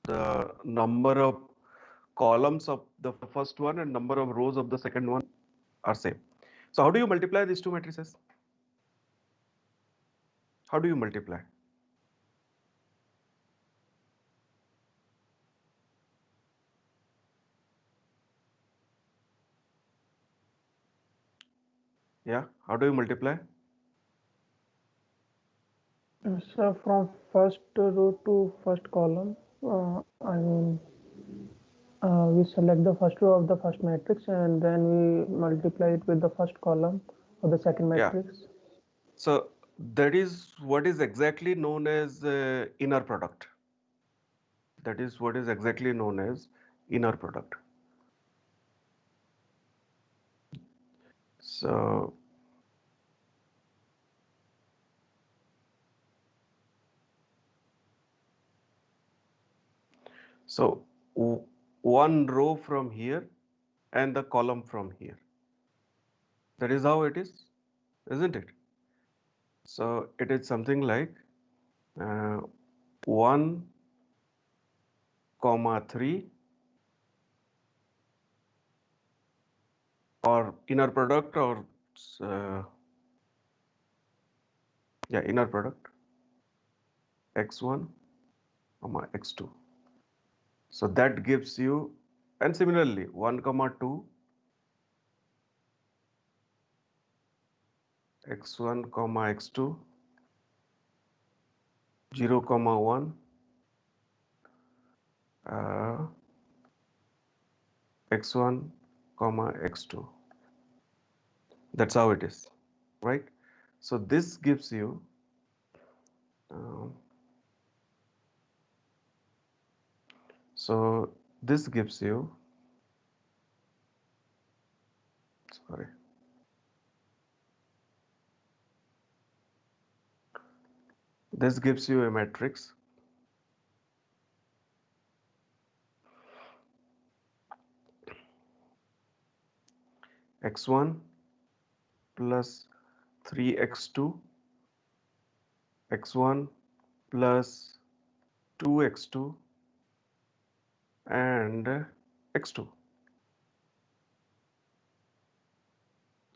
the number of columns of the first one and number of rows of the second one are same. So how do you multiply these two matrices? How do you multiply? Yeah, how do you multiply? So from first row to first column, I mean, we select the first row of the first matrix and then we multiply it with the first column of the second Yeah. matrix. So that is what is exactly known as inner product. That is what is exactly known as inner product. So so one row from here and the column from here. That is how it is, isn't it? So it is something like uh, 1 comma 3 or inner product or uh, yeah, inner product x1 comma x2. So that gives you, and similarly 1 comma 2 x1 comma x2 0 comma 1 uh, x1 comma x2. That's how it is, right? So this gives you uh, so this gives you, sorry, this gives you a matrix x1 plus 3x2 x1 plus 2x2 and x2.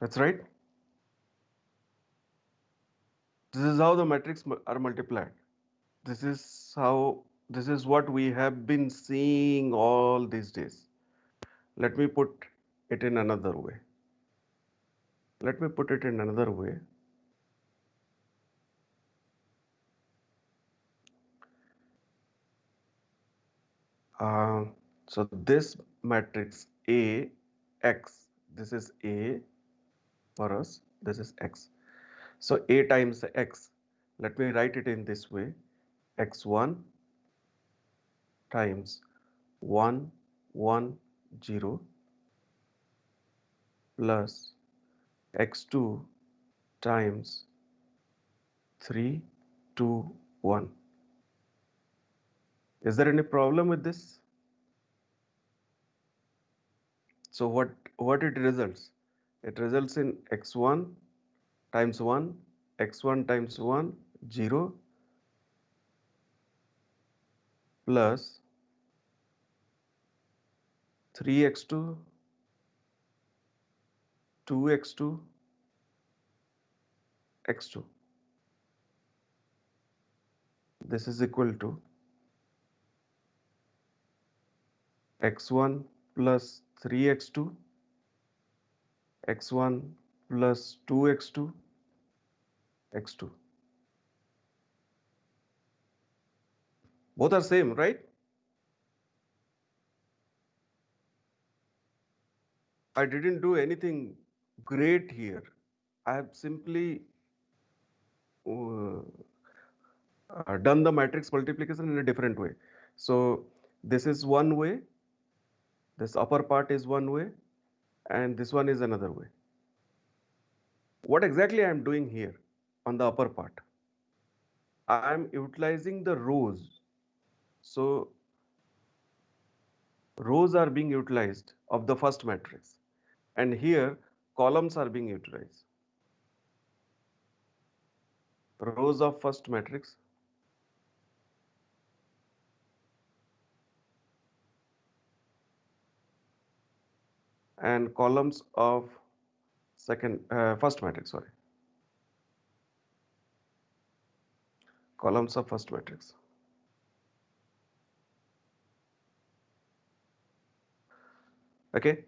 That's right. This is how the matrix are multiplied. This is how, this is what we have been seeing all these days. Let me put it in another way. Let me put it in another way. Uh, so this matrix A x, this is A for us, this is x. So A times x, let me write it in this way, x1 times 1 1 0 plus x2 times 3 2 1. Is there any problem with this? So what it results? It results in x1 times 1, x1 times 1, 0 plus 3x2, 2x2, x2. This is equal to x1 plus 3x2, x1 plus 2x2, x2. Both are same, right? I didn't do anything great here. I have simply uh, done the matrix multiplication in a different way. So this is one way, this upper part is one way, and this one is another way. What exactly I am doing here on the upper part? I am utilizing the rows. So rows are being utilized of the first matrix, and here columns are being utilized. Rows of first matrix and columns of first matrix, sorry. Columns of first matrix. Okay.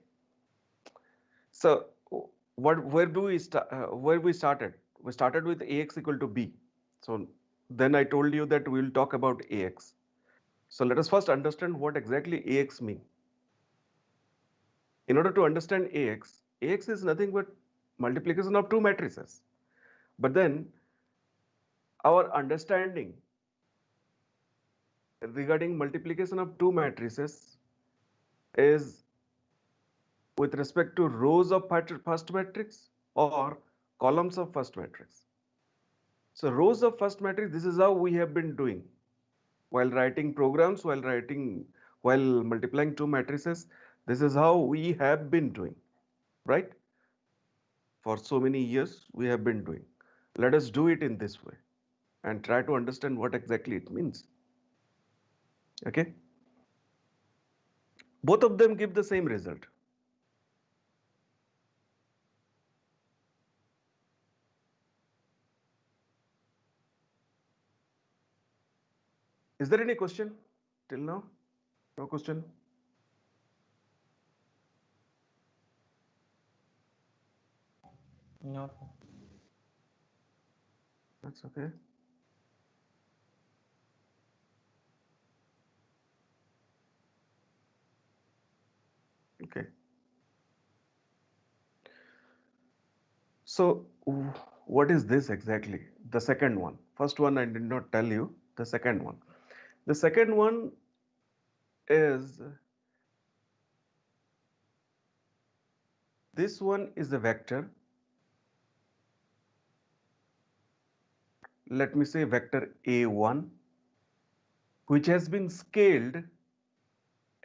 So where do we start? Where we started? We started with Ax equal to B. So then I told you that we will talk about Ax. So let us first understand what exactly Ax mean. In order to understand Ax is nothing but multiplication of two matrices. But then our understanding regarding multiplication of two matrices is with respect to rows of first matrix or columns of first matrix. So rows of first matrix, this is how we have been doing while writing programs, while multiplying two matrices. This is how we have been doing, right? For so many years we have been doing. Let us do it in this way and try to understand what exactly it means. Okay? Both of them give the same result. Is there any question till now? No question? No. That's okay. Okay. So what is this exactly? The second one. First one I did not tell you. The second one. The second one is, this one is a vector. Let me say vector A1, which has been scaled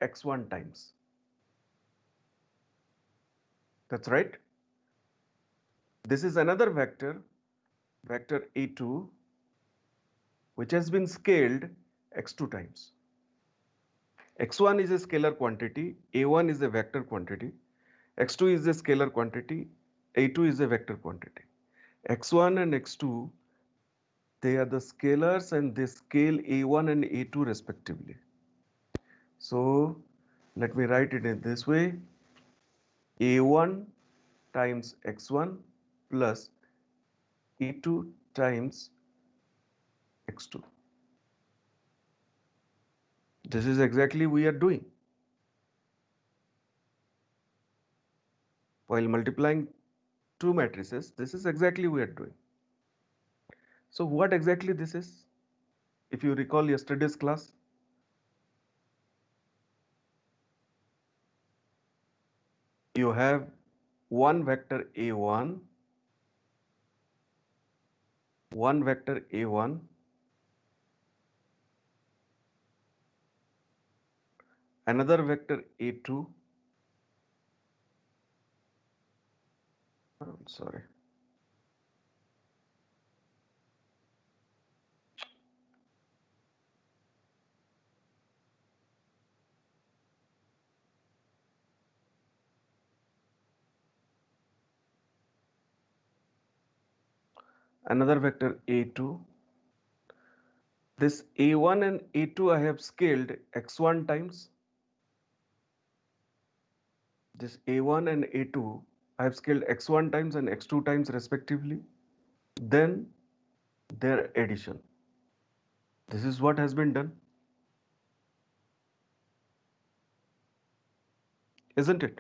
x1 times. That's right. This is another vector, vector A2, which has been scaled x2 times. x1 is a scalar quantity, A1 is a vector quantity, x2 is a scalar quantity, A2 is a vector quantity. x1 and x2, they are the scalars and they scale A1 and A2 respectively. So let me write it in this way. A1 times x1 plus A2 times x2. This is exactly we are doing. While multiplying two matrices, this is exactly we are doing. So what exactly this is? If you recall yesterday's class, you have one vector A1, one vector A1, another vector A2, sorry, another vector A2. This A1 and A2 I have scaled x1 times. This A1 and A2 I have scaled x1 times and x2 times respectively. Then their addition. This is what has been done, isn't it?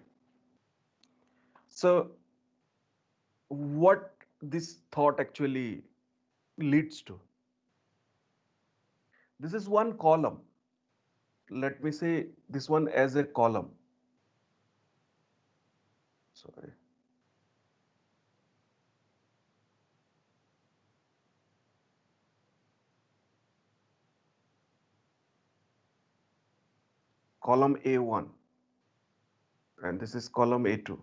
So what this thought actually leads to? This is one column. Let me say this one as a column. Sorry. Column A1 and this is column A2.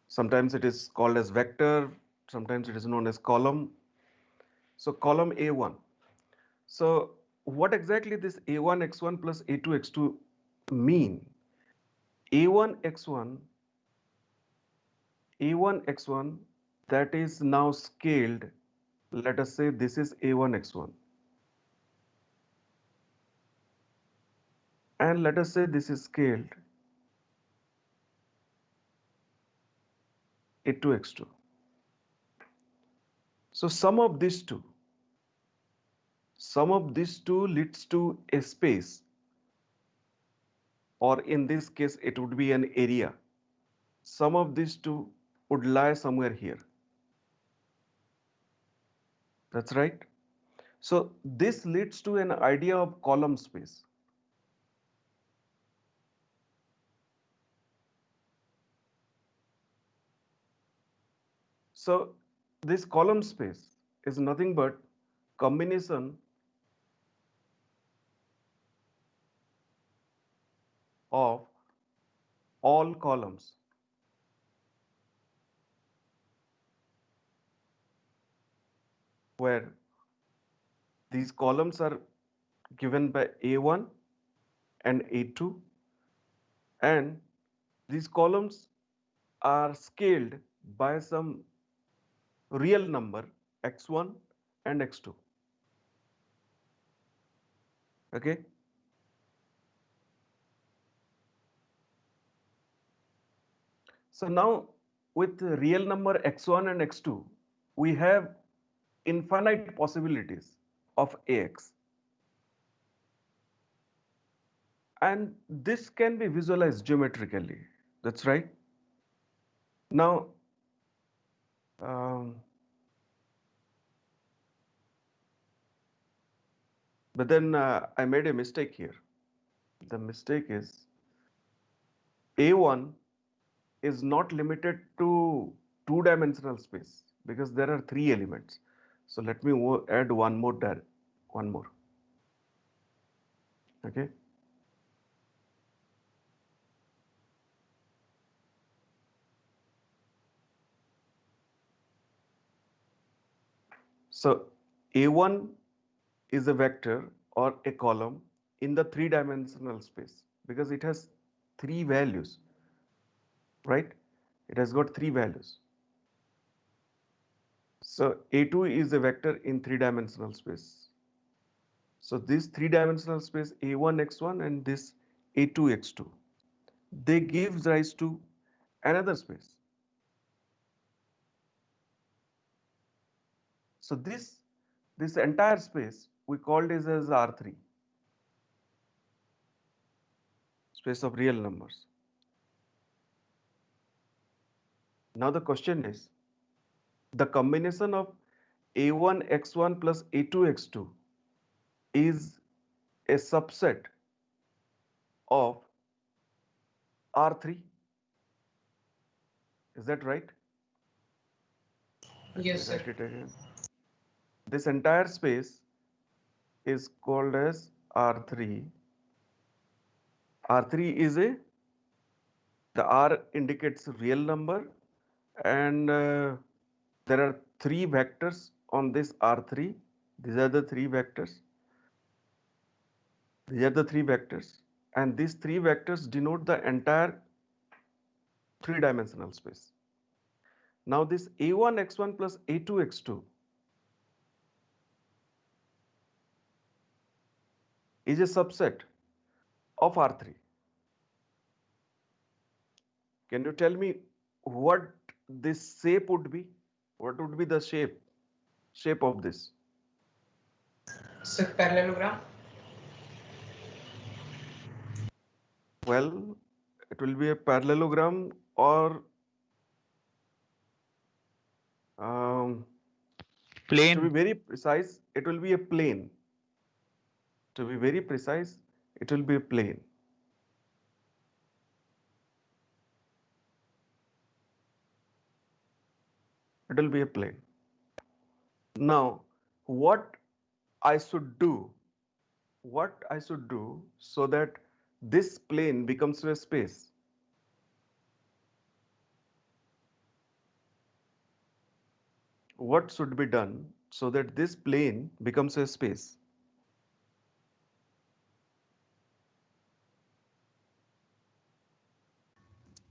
Sometimes it is called as vector, sometimes it is known as column. So column A1. So what exactly this A1 x1 plus A2 x2 mean? A1 x1, A1 x1 that is now scaled. Let us say this is A1 x1, and let us say this is scaled A2 x2. So sum of these two leads to a space, or in this case it would be an area. Sum of these two would lie somewhere here. That's right. So this leads to an idea of column space. So this column space is nothing but combination of all columns where these columns are given by A1 and A2, and these columns are scaled by some real number x1 and x2. Okay. So now with the real number x1 and x2, we have infinite possibilities of AX. And this can be visualized geometrically. That's right. Now, um, but then I made a mistake here. The mistake is A1 is not limited to two-dimensional space because there are three elements. So let me add one more there, one more. Okay. So A1 is a vector or a column in the three-dimensional space because it has three values, right? It has got three values. So A2 is a vector in three-dimensional space. So this three-dimensional space A1 x1 and this A2 x2, they give rise to another space. So this entire space we called it as R3, space of real numbers. Now the question is, the combination of A1 x1 plus A2 x2 is a subset of R3. Is that right? Let me Yes, sir. write it again. This entire space is called as R3. R3 is the R indicates real number, and there are three vectors on this R3. These are the three vectors. These are the three vectors, and these three vectors denote the entire three-dimensional space. Now this A1 x1 plus A2 x2 is a subset of R3. Can you tell me what this shape would be? What would be the shape of this? Sir, parallelogram. Well, it will be a parallelogram, or to be Plane. very precise, it will be a plane. To be very precise, it will be a plane. It will be a plane. Now, what I should do, so that this plane becomes a space? What should be done so that this plane becomes a space?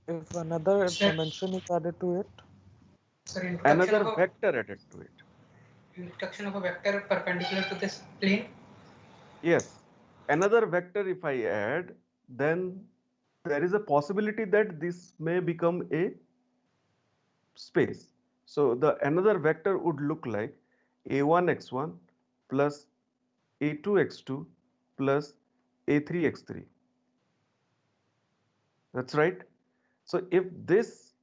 If another Sir, dimension is added to it. sir, introduction Another of a vector added to it. vector perpendicular to this plane. Yes, another vector if I add, then there is a possibility that this may become a space. So the another vector would look like a1 x1 plus a2 x2 plus a3 x3. That's right. So if this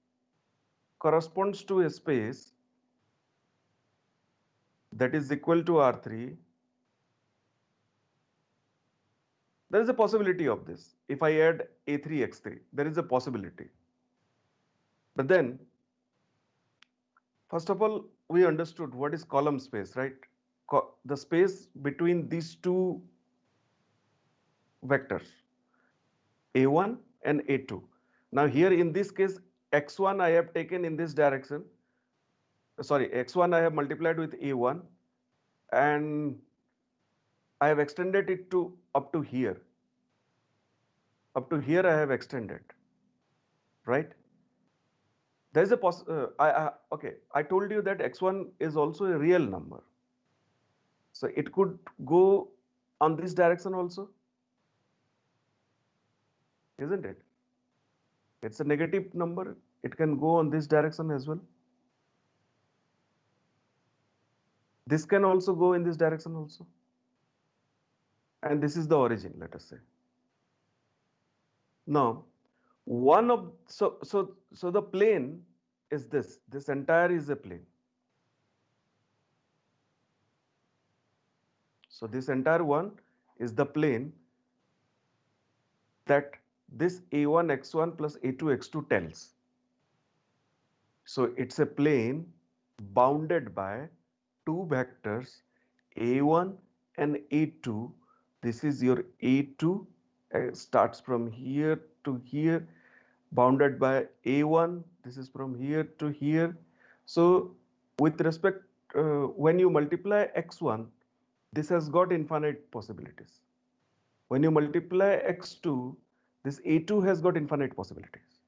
corresponds to a space that is equal to R3, there is a possibility of this. If I add a3 x3, there is a possibility. But then, first of all, we understood what is column space, right? The space between these two vectors, a1 and a2. Now here in this case, x1 I have taken in this direction. Sorry, x1 I have multiplied with a1 and I have extended it to up to here. Up to here I have extended, right? There is a okay. I told you that x1 is also a real number, so it could go on this direction also, isn't it? It's a negative number. It can go on this direction as well. This can also go in this direction also. And this is the origin, let us say. Now, so the plane is this. This entire is a plane. So this entire one is the plane that this a1 x1 plus a2 x2 tells. So it's a plane bounded by two vectors a1 and a2. This is your a2, starts from here to here, bounded by a1. This is from here to here. So with respect, when you multiply x1, this has got infinite possibilities. When you multiply x2, this a2 has got infinite possibilities.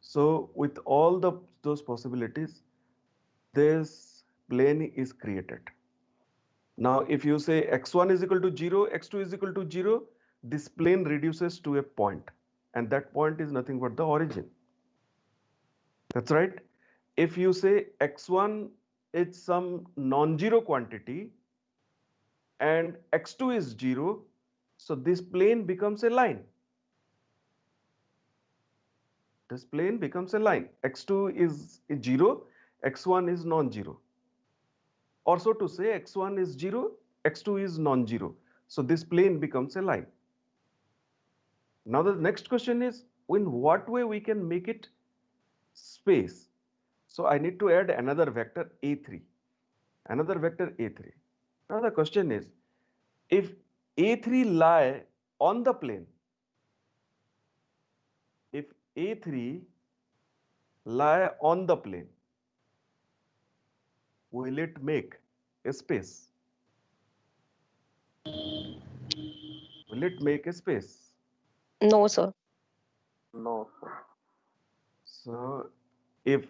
So with all those possibilities, this plane is created. Now, if you say x1 is equal to 0, x2 is equal to 0, this plane reduces to a point, and that point is nothing but the origin. That's right. If you say x1 is some non-zero quantity and x2 is 0, so this plane becomes a line. This plane becomes a line. x2 is 0, x1 is non-zero. Or so to say, x1 is 0, x2 is non-zero. So this plane becomes a line. Now the next question is, in what way we can make it space? So I need to add another vector a3. Another vector a3. Now the question is, if a3 lie on the plane, if a3 lie on the plane, will it make a space? Will it make a space? No, sir. No, sir. So if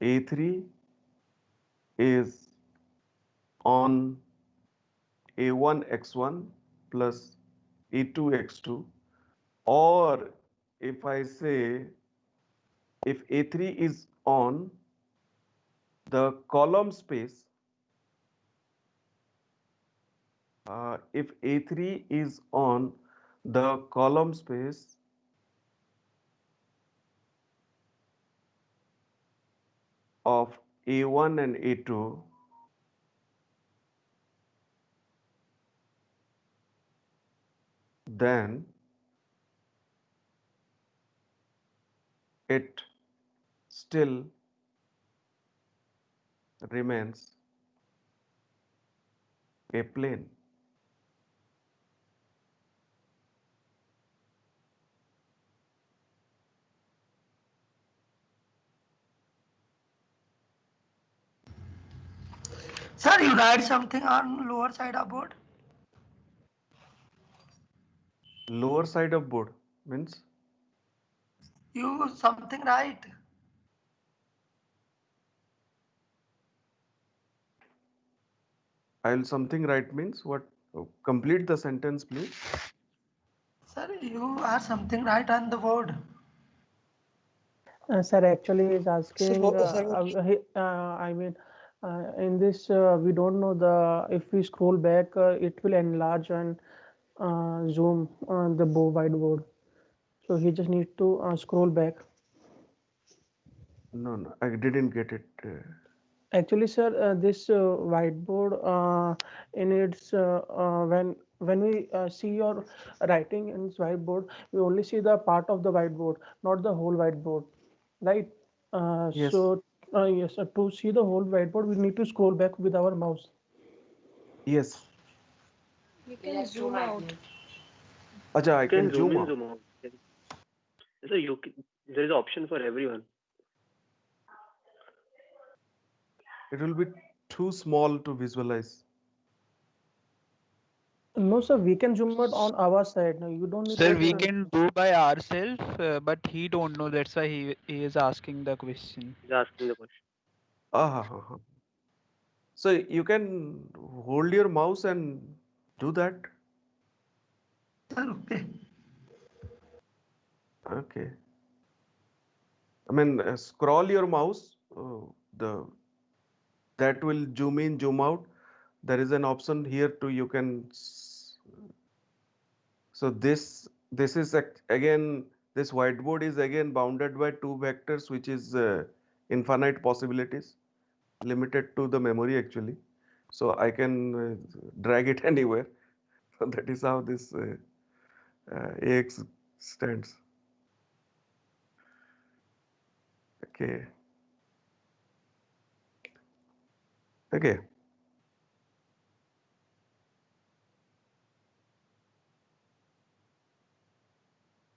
a3 is on a1 x1 plus a2 x2, or if I say if a3 is on the column space, if a3 is on the column space of a1 and a2, then it still remains a plane. Sir, you write something on lower side of board? Lower side of board means? You something right. I'll something right means what? Complete the sentence, please. Sir, you are something right on the board. Sir, actually, he's Sir, asking. I mean, in this, we don't know the. If we scroll back, it will enlarge and zoom on the whiteboard. So he just needs to scroll back. No, I didn't get it. Actually, sir, this whiteboard in its when we see your writing in this whiteboard, we only see the part of the whiteboard, not the whole whiteboard, right? Yes. Yes, to see the whole whiteboard, we need to scroll back with our mouse. Yes. You can zoom out. Acha, I You can can zoom zoom in, out. zoom out. So there is option for everyone. It will be too small to visualize. No, sir, we can zoom out on our side. No, you don't need Sir, to. we can do by ourselves, but he don't know. That's why he is asking the question. He's asking the question. Ah. So you can hold your mouse and do that. Sir, okay. Okay. I mean, scroll your mouse. The that will zoom in, zoom out. There is an option here too. You can. So this is again, this whiteboard is again bounded by two vectors, which is infinite possibilities, limited to the memory actually. So I can drag it anywhere. That is how this AX stands. Okay. Okay.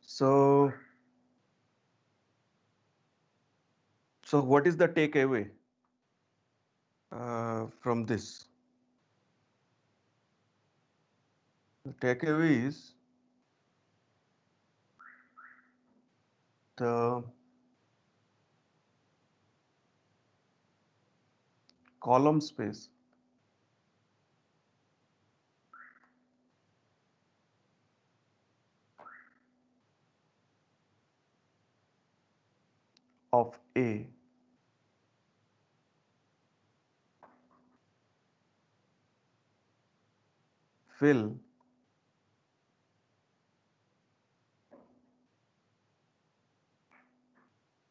So what is the takeaway from this? The takeaway is the column space of A fill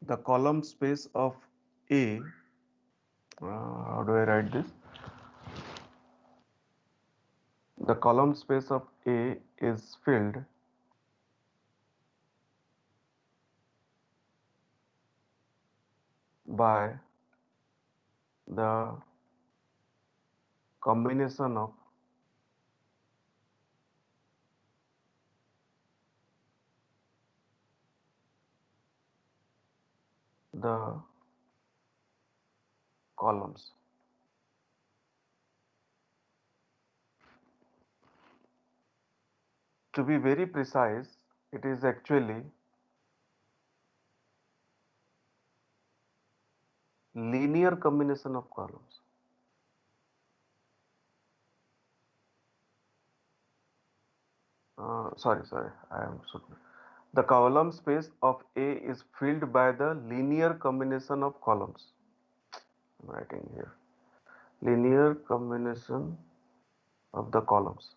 the column space of A. How do I write this? The column space of A is filled by the combination of the columns. To be very precise, it is actually linear combination of columns. Sorry, I am should. The column space of A is filled by the linear combination of columns. I'm writing here. Linear combination of the columns.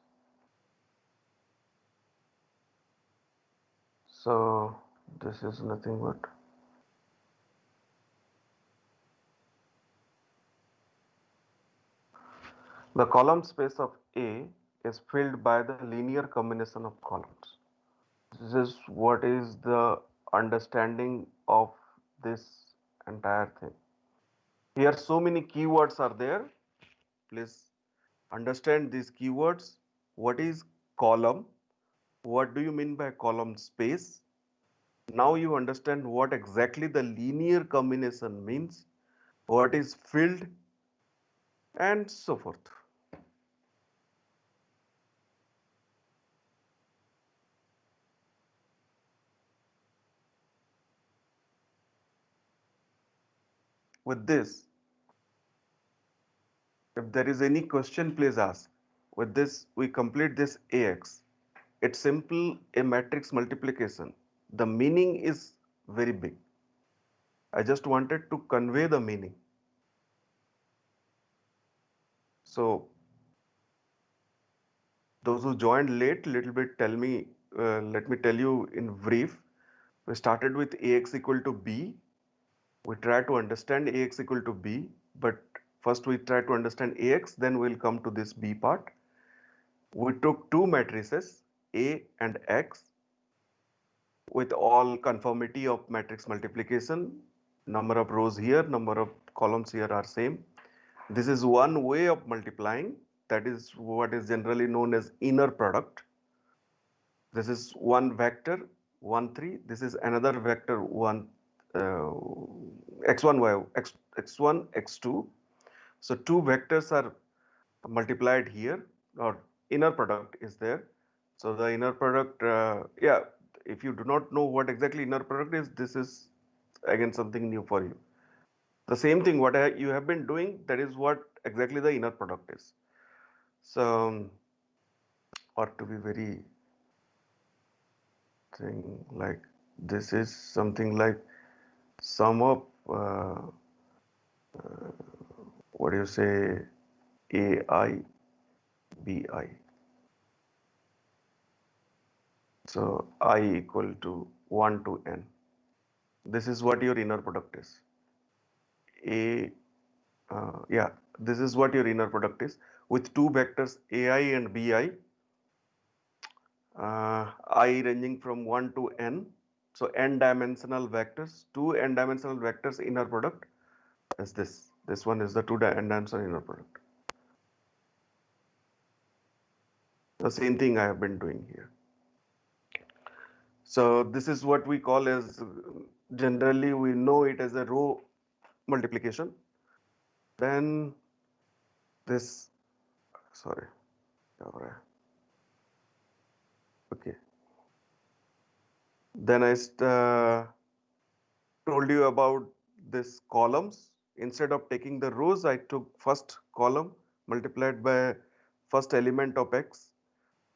So this is nothing but the column space of A is filled by the linear combination of columns. This is what is the understanding of this entire thing. Here so many keywords are there. Please understand these keywords. What is column? What do you mean by column space? Now you understand what exactly the linear combination means, what is filled, and so forth. with this, if there is any question, please ask. With this, we complete this AX. It's simple a matrix multiplication. The meaning is very big. I just wanted to convey the meaning. So those who joined late, little bit tell me, let me tell you in brief. We started with AX equal to B. We try to understand AX equal to B, but first we try to understand AX, then we'll come to this B part. We took two matrices, A and X, with all conformity of matrix multiplication. Number of rows here, number of columns here are same. This is one way of multiplying. That is what is generally known as inner product. This is one vector, 1, 3. This is another vector, 1, x1, y, x1, x2. So two vectors are multiplied here, or inner product is there. So the inner product, yeah, if you do not know what exactly inner product is, this is again something new for you. The same thing what you have been doing, that is what exactly the inner product is. So, or to be very thing like this is something like sum of what do you say, AI, BI. So I equal to 1 to n. This is what your inner product is. Yeah, this is what your inner product is with two vectors AI and BI. I ranging from 1 to n. So n dimensional vectors, two n dimensional vectors inner product is this. This one is the two n dimensional inner product. The same thing I have been doing here. So this is what we call as, generally we know it as a row multiplication. Then this, sorry, okay. Then I told you about this columns. Instead of taking the rows, I took first column multiplied by first element of x,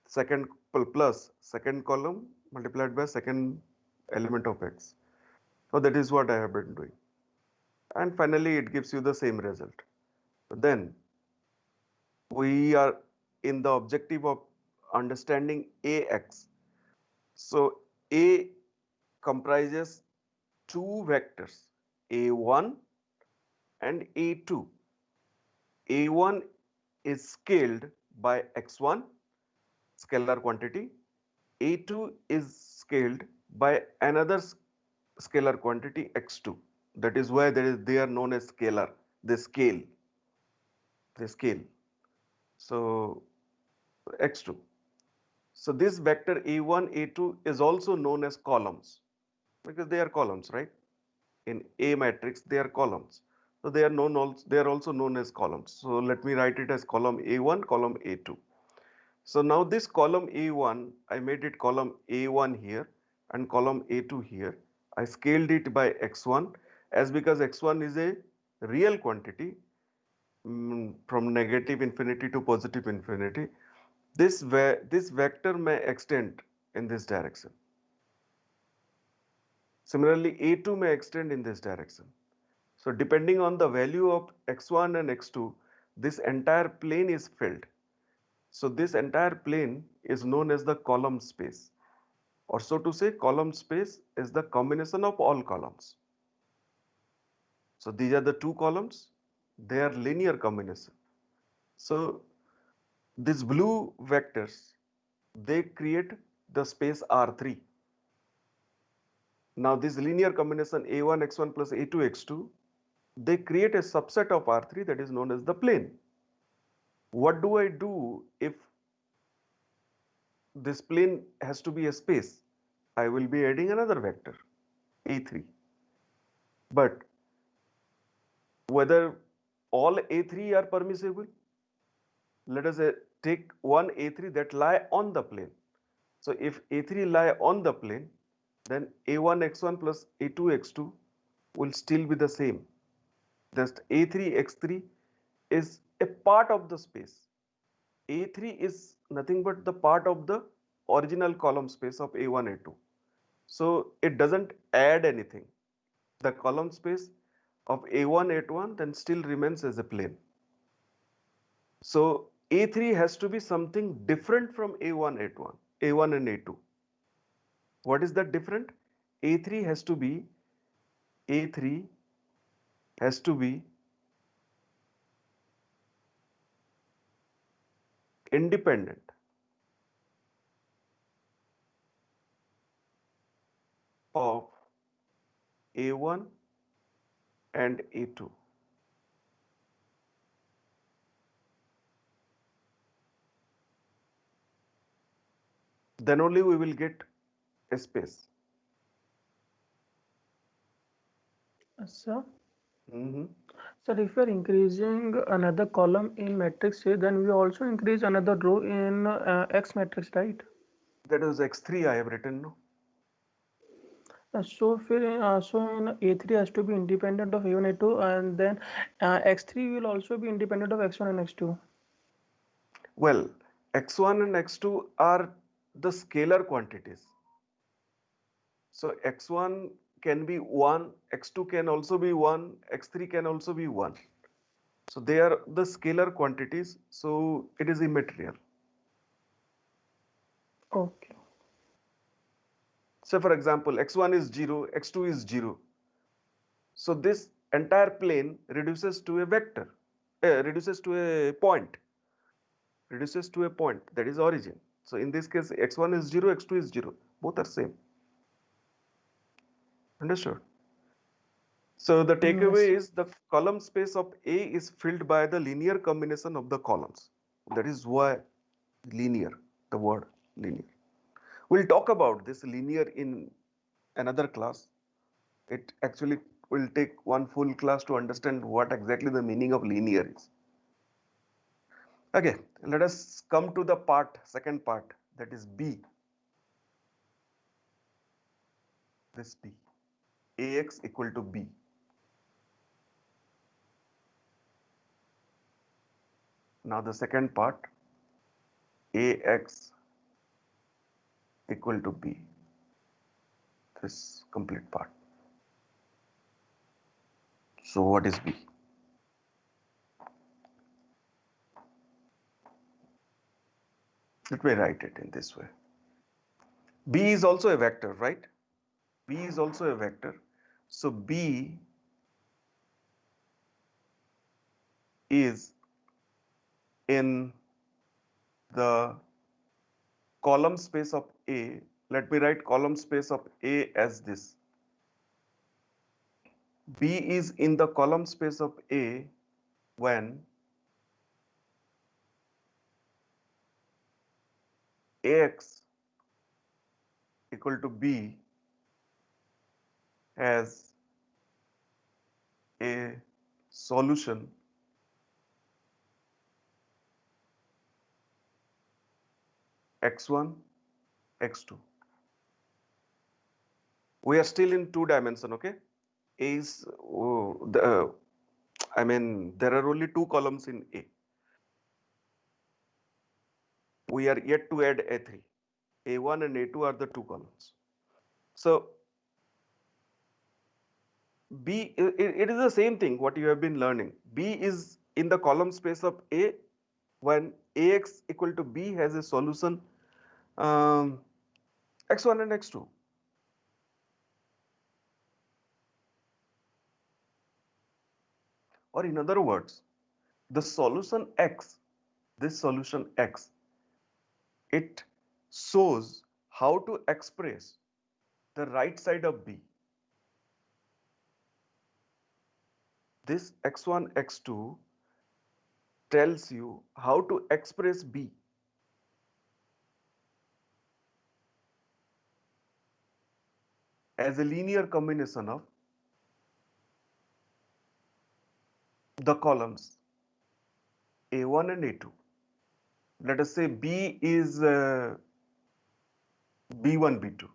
second plus second column multiplied by second element of x. So that is what I have been doing. And finally, it gives you the same result. Then we are in the objective of understanding AX. So A comprises two vectors, A1 and A2. A1 is scaled by x1, scalar quantity. A2 is scaled by another scalar quantity x2. That is why they are known as scalar. They scale. So x2. So this vector A1, A2 is also known as columns because they are columns, right? In A matrix, they are columns. So they are also known as columns. So let me write it as column A1, column A2. So now this column A1, I made it column A1 here and column A2 here. I scaled it by x1 as because x1 is a real quantity from negative infinity to positive infinity. This vector may extend in this direction. Similarly, A2 may extend in this direction. So depending on the value of x1 and x2, this entire plane is filled. So this entire plane is known as the column space. Or so to say, column space is the combination of all columns. So these are the two columns, they are linear combination. So these blue vectors, they create the space R3. Now this linear combination A1 x1 plus A2 x2, they create a subset of R3 that is known as the plane. What do I do if this plane has to be a space? I will be adding another vector, A3. But whether all A3 are permissible, let us take one A3 that lie on the plane. So if A3 lie on the plane, then A1 x1 plus A2 x2 will still be the same. Just A3, X3 is a part of the space. A3 is nothing but the part of the original column space of A1, A2. So it doesn't add anything. The column space of A1, A1 then still remains as a plane. So A3 has to be something different from A1, A1, A1 and A2. What is that different? A3 has to be A3 has to be independent of A1 and A2. Then only we will get a space. Sir, Mhm. sir, if we are increasing another column in matrix A, then we also increase another row in X matrix, right? That is X3 I have written. No? So in A3 has to be independent of A1, A2, and then X3 will also be independent of X1 and X2. Well, X1 and X2 are the scalar quantities. So X1 can be 1, X2 can also be 1, X3 can also be 1. So they are the scalar quantities, so it is immaterial. Okay. So for example, X1 is 0, X2 is 0. So this entire plane reduces to a vector, reduces to a point, that is origin. So in this case, X1 is 0, X2 is 0. Both are same. Understood? So the takeaway Yes. is the column space of A is filled by the linear combination of the columns. That is why linear, the word linear. We'll talk about this linear in another class. It actually will take one full class to understand what exactly the meaning of linear is. Okay, let us come to the second part, that is B. This B. AX equal to B. Now the second part, AX equal to B. This complete part. So what is B? Let me write it in this way. B is also a vector, right? B is also a vector. So B is in the column space of A. Let me write column space of A as this. B is in the column space of A when AX equal to B has a solution x1, x2. We are still in two dimension, okay? A is I mean, there are only two columns in A. We are yet to add A3. A1 and A2 are the two columns. So B, it is the same thing what you have been learning. B is in the column space of A when AX equal to B has a solution x1 and x2. Or in other words, the solution X, this solution X, it shows how to express the right side of B. This x1, x2 tells you how to express B as a linear combination of the columns A1 and A2. Let us say B is B1, B2.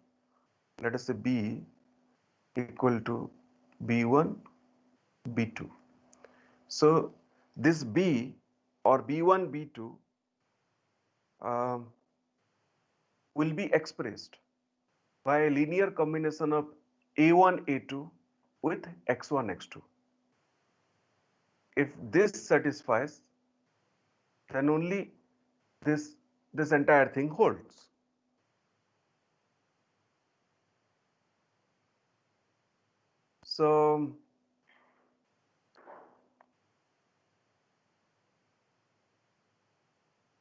Let us say B equal to B1, B2. So this B or B1, B2 will be expressed by a linear combination of A1, A2 with X1, X2. If this satisfies, then only this entire thing holds. So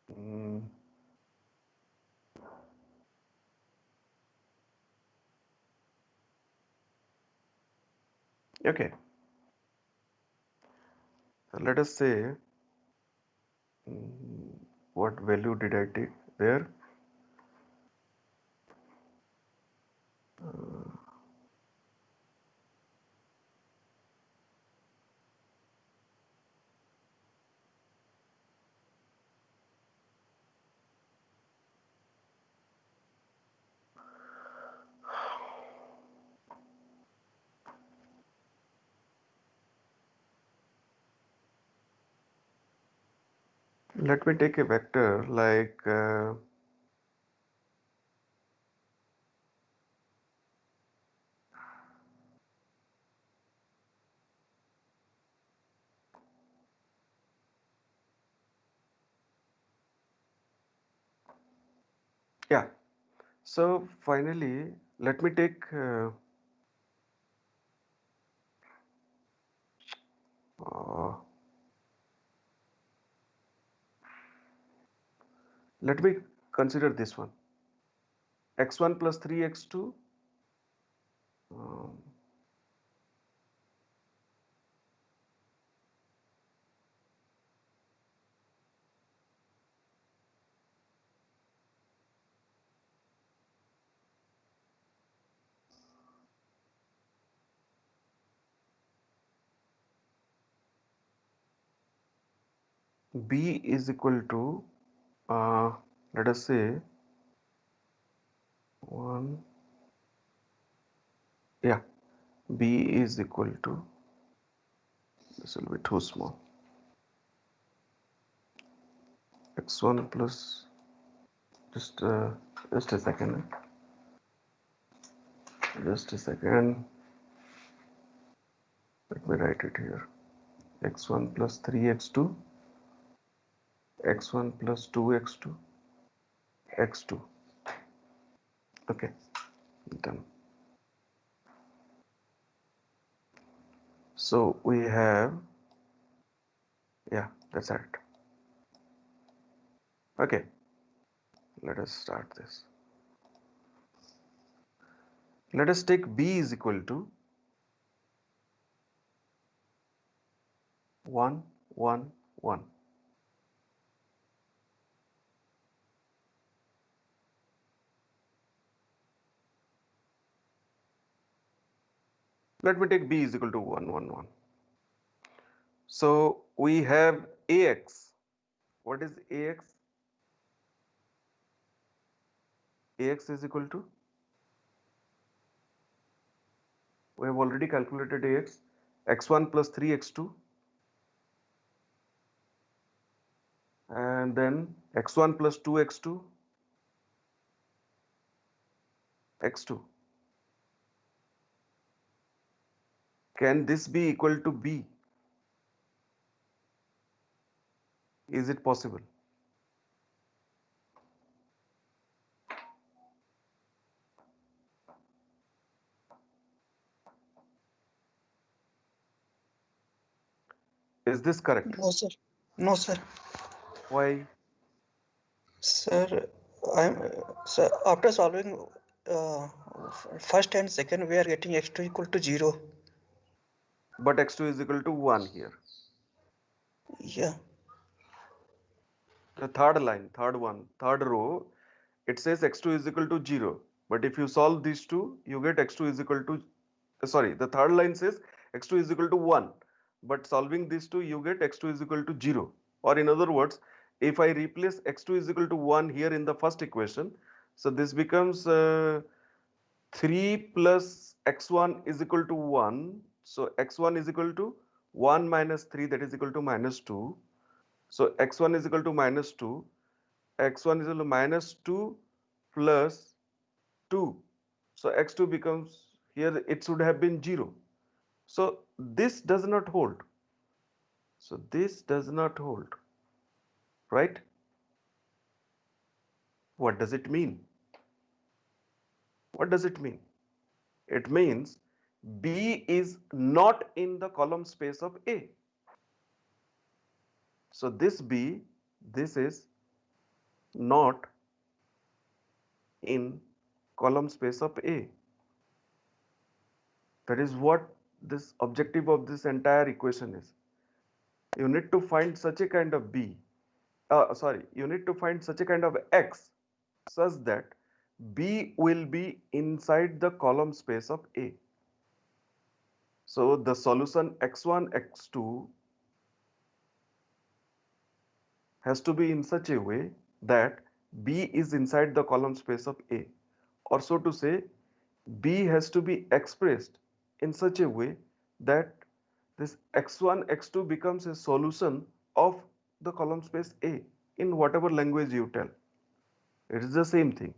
mm, okay, let us say what value did I take there? Let me take a vector like yeah. So finally, let me take uh, let me consider this one, x1 plus 3x2 um, b is equal to let us say 1, yeah, b is equal to, this will be too small, x1 plus, just just a second, just a second, let me write it here, x1 plus 3x2, x1 plus 2x2, x2. Okay, done. So we have, yeah, that's it. Okay, let us start this. Let us take b is equal to 1, 1, 1. Let me take b is equal to 1, 1, 1. So we have ax. What is ax? Ax is equal to, we have already calculated ax, x1 plus 3x2, and then x1 plus 2x2, x2. Can this be equal to b? Is it possible? Is this correct? No, sir. No, sir. Why? Sir, sir, after solving first and second, we are getting x2 equal to 0. But x2 is equal to 1 here. Yeah. The third line, third row, it says x2 is equal to 0. But if you solve these two, you get x2 is equal to, sorry, the third line says x2 is equal to 1. But solving these two, you get x2 is equal to 0. Or in other words, if I replace x2 is equal to 1 here in the first equation, so this becomes 3 plus x1 is equal to 1. So x1 is equal to 1 minus 3, that is equal to minus 2. So x1 is equal to minus 2. x1 is equal to minus 2 plus 2. So x2 becomes, here it should have been 0. So this does not hold. So this does not hold, right? What does it mean? What does it mean? It means B is not in the column space of A. So this B, this is not in column space of A. That is what this objective of this entire equation is. You need to find such a kind of B, you need to find such a kind of X such that B will be inside the column space of A. So the solution x1, x2 has to be in such a way that B is inside the column space of A. Or so to say, B has to be expressed in such a way that this x1, x2 becomes a solution of the column space A in whatever language you tell. It is the same thing.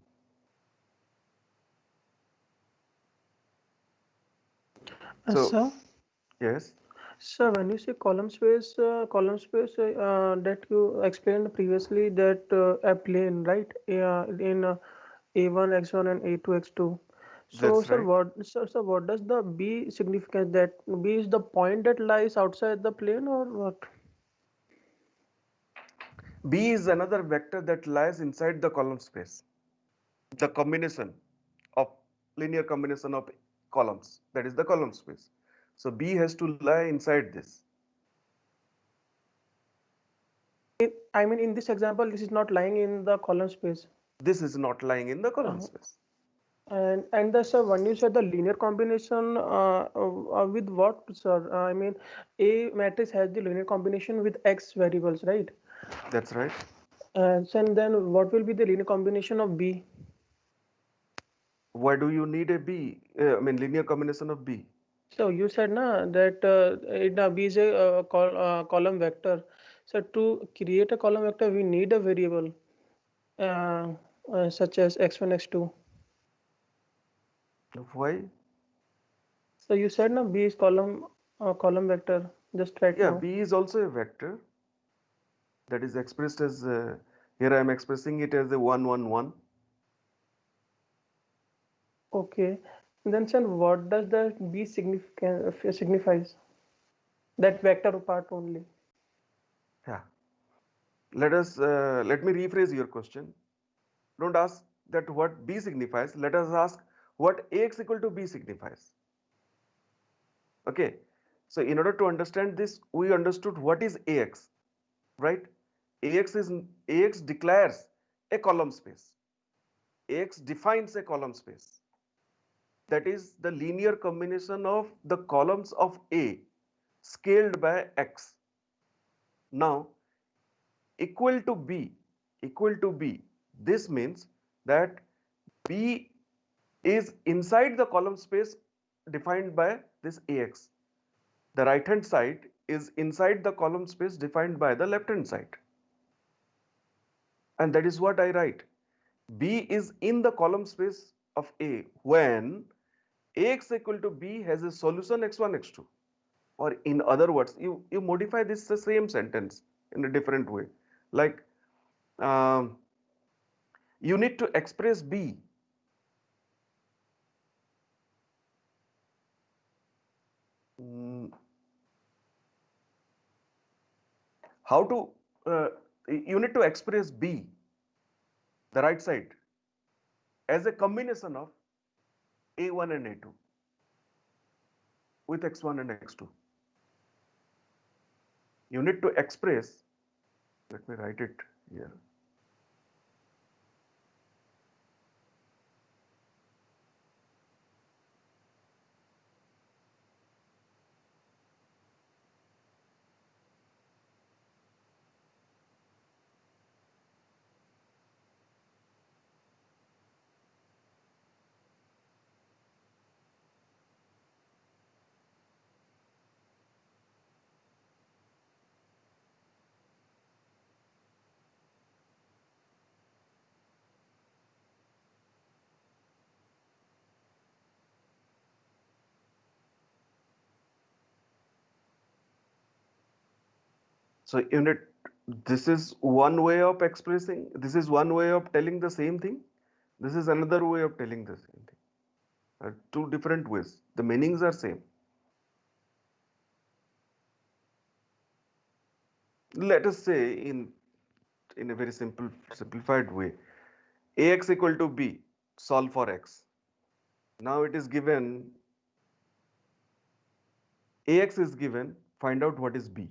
So, Sir, yes, sir, when you say column space that you explained previously that a plane, right? In A1, X1, and A2, X2. So, that's sir, right. what does the B significance? That B is the point that lies outside the plane, or what? B is another vector that lies inside the column space. The combination of linear combination of columns, that is the column space. So B has to lie inside this. I mean, in this example, this is not lying in the column space. This is not lying in the column Uh, space. and the sir, when you said the linear combination with what, sir? I mean, A matrix has the linear combination with X variables, right? That's right. And then what will be the linear combination of B? Why do you need a B? I mean linear combination of B. So you said na that B is a column vector. So to create a column vector, we need a variable uh, such as x1, x2. Why? So you said na B is column vector just right Yeah, now. B is also a vector that is expressed as here I am expressing it as a 1 1 1. Okay. Then sir, what does that B signifies? That vector part only. Yeah. Let me rephrase your question. Don't ask that what B signifies. Let us ask what Ax equal to B signifies. Okay. So in order to understand this, we understood what is Ax, right? Ax declares a column space. Ax defines a column space. That is the linear combination of the columns of A scaled by X. Now, equal to B, equal to B. This means that B is inside the column space defined by this Ax. The right hand side is inside the column space defined by the left hand side. And that is what I write. B is in the column space of A when Ax equal to B has a solution x1, x2. Or in other words, you modify this the same sentence in a different way. Like um, you need to express B. Mm, how to you need to express B, the right side, as a combination of A1 and A2 with x1 and x2. You need to express, let me write it here. So unit, this is one way of expressing, this is one way of telling the same thing. This is another way of telling the same thing. Two different ways. The meanings are same. Let us say in a very simplified way, ax equal to b, solve for x. Now it is given, ax is given, find out what is b.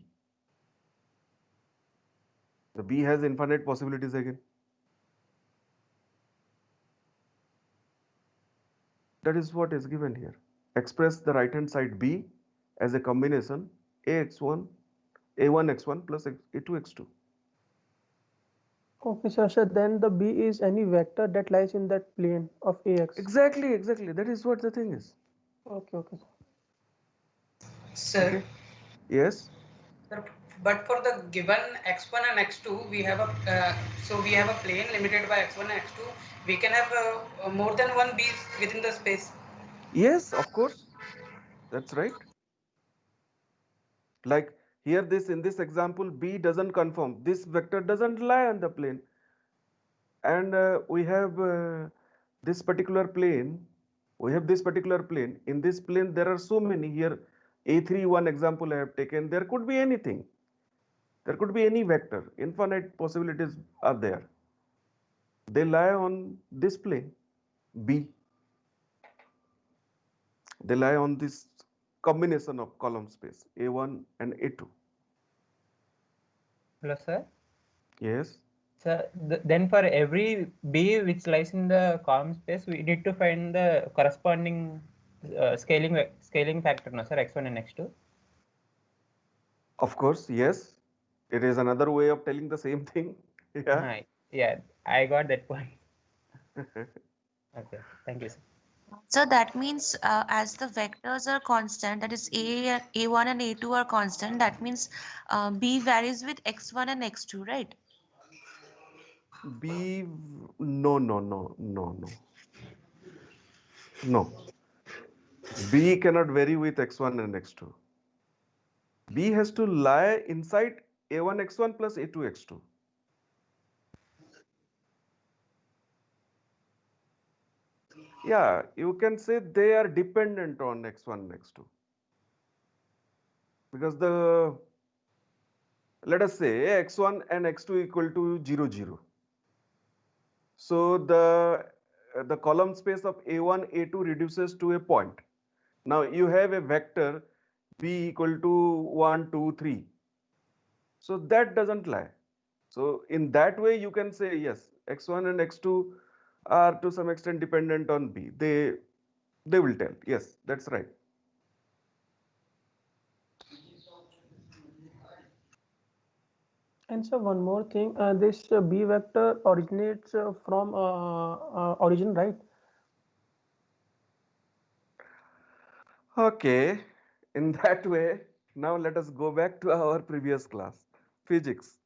The b has infinite possibilities again. That is what is given here. Express the right hand side b as a combination ax1, a1 x1 plus a2 x2. Okay, sir. So then the B is any vector that lies in that plane of AX. Exactly. That is what the thing is. Okay, sir. Sir, Okay. Yes. sir, but for the given x1 and x2, we have a we have a plane limited by x1 and x2. We can have more than one b's within the space. Yes, of course. That's right. Like here, in this example, b doesn't confirm. This vector doesn't lie on the plane, and we have this particular plane. We have this particular plane. In this plane, there are so many here. A3, one example I have taken. There could be anything. There could be any vector. Infinite possibilities are there. They lie on this plane, B. They lie on this combination of column space, A1 and A2. Hello, sir. Yes. So then for every B which lies in the column space, we need to find the corresponding scaling factor, no, sir, x1 and x2. Of course, yes. It is another way of telling the same thing. Yeah. Yeah, I got that point. Okay, thank you, sir. So that means as the vectors are constant, that is A1 and A2 are constant, that means B varies with x1 and x2, right? B, no. B cannot vary with x1 and x2. B has to lie inside A1 x1 plus A2 x2. Yeah, you can say they are dependent on x1 and x2. Because let us say x1 and x2 equal to 0, 0. So the column space of A1, A2 reduces to a point. Now you have a vector B equal to 1, 2, 3. So that doesn't lie. So in that way you can say yes, x1 and x2 are to some extent dependent on B. They will tell. Yes, that's right. And so one more thing, this B vector originates from origin, right? Okay, in that way, now let us go back to our previous class, physics.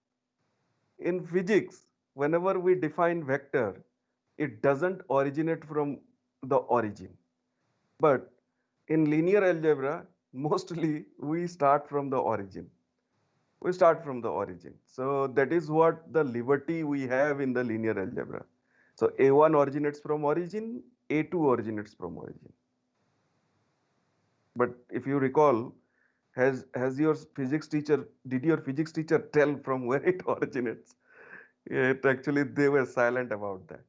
In physics, whenever we define vector, it doesn't originate from the origin. But in linear algebra, mostly we start from the origin. We start from the origin. So that is what the liberty we have in the linear algebra. So A1 originates from origin, A2 originates from origin. But if you recall, has your physics teacher, did your physics teacher tell from where it originates? It actually, they were silent about that.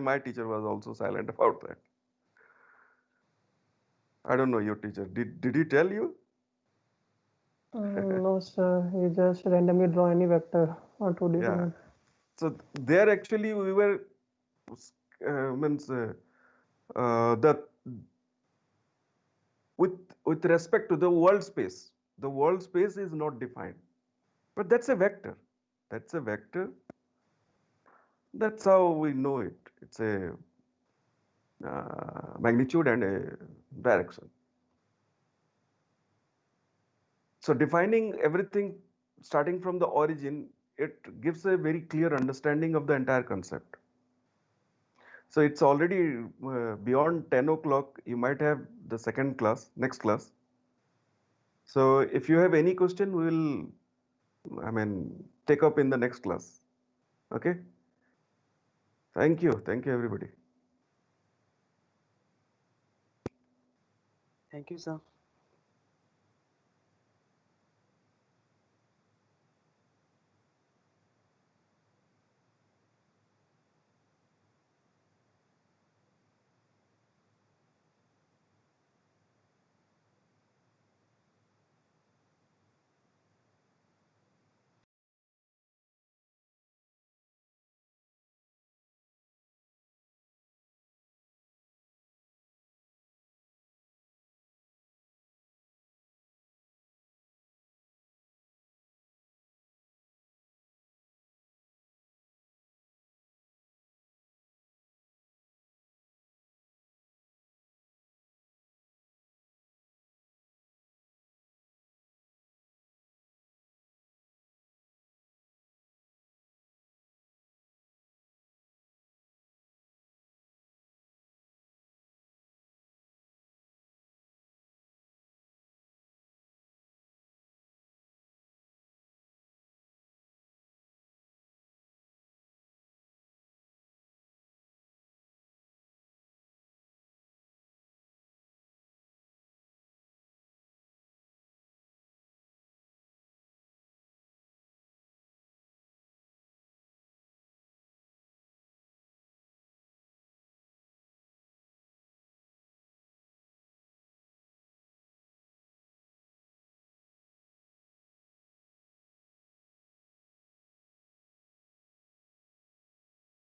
My teacher was also silent about that. I don't know your teacher. Did he tell you? No, sir. He just randomly draw any vector onto the Yeah. So there actually we were the with respect to the world space. The world space is not defined, but that's a vector. That's a vector. That's how we know it. It's a magnitude and a direction. So defining everything starting from the origin, it gives a very clear understanding of the entire concept. So it's already beyond 10 o'clock. You might have the second class, next class. So if you have any question, we will I mean, take up in the next class. Okay. Thank you everybody. Thank you, sir.